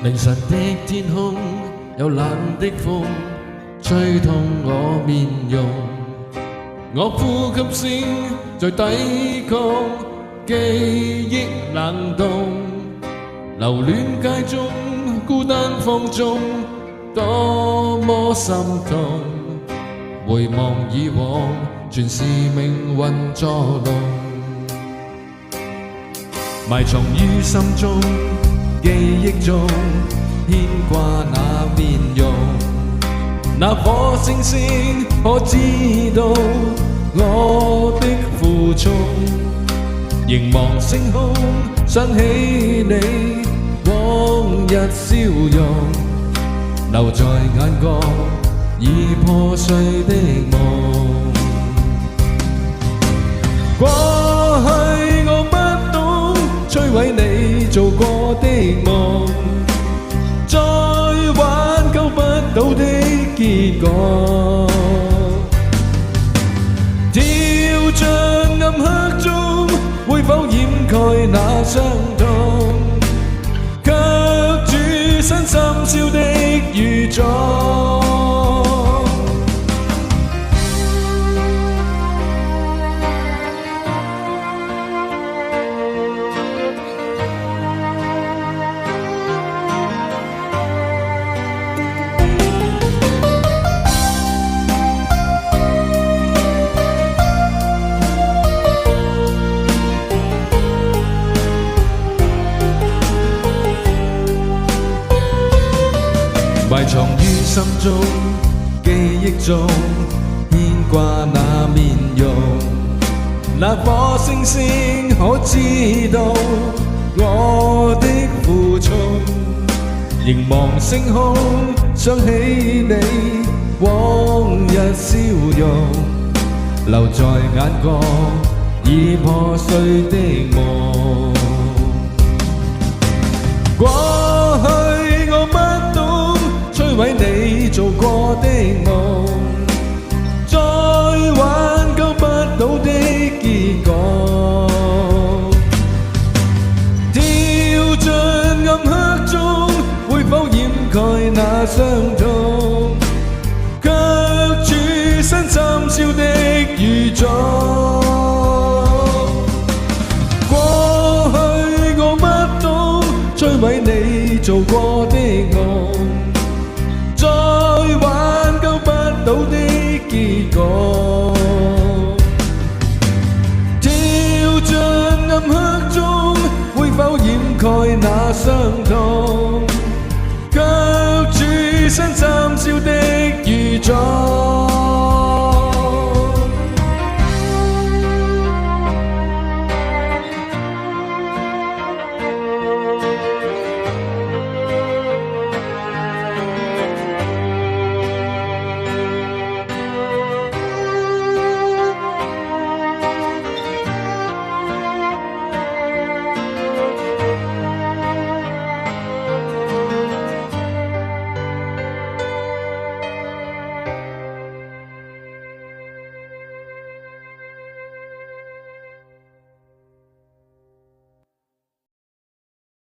凌晨的天空有冷的風吹痛我面容，我呼吸聲在抵抗記憶冷凍，留戀街中孤單放縱，多麼心痛。回望以往，全是命運作弄，埋藏於心中，記憶中牽掛那面容。那顆星星可知道我的負重？凝望星空，想起你往日笑容，留在眼角已破碎的夢。過去我不懂摧毀你做過的夢，再挽救不到的結果。跳進暗黑中，會否掩蓋那傷痛？卻住身深宵的雨中。埋藏於心中，記憶中牽掛那面容。那顆星星可知道我的負重？凝望星空，想起你往日笑容，留在眼角已破碎的夢。過去我不懂摧毀你做過的夢，再挽救不到的結果。跳進暗黑中，會否掩蓋那傷痛？卻處身深宵的雨中。過去我不懂摧毀你做過的夢，再挽救不到的結果。跳進暗黑中，會否掩蓋那傷痛？卻處身深宵的雨中。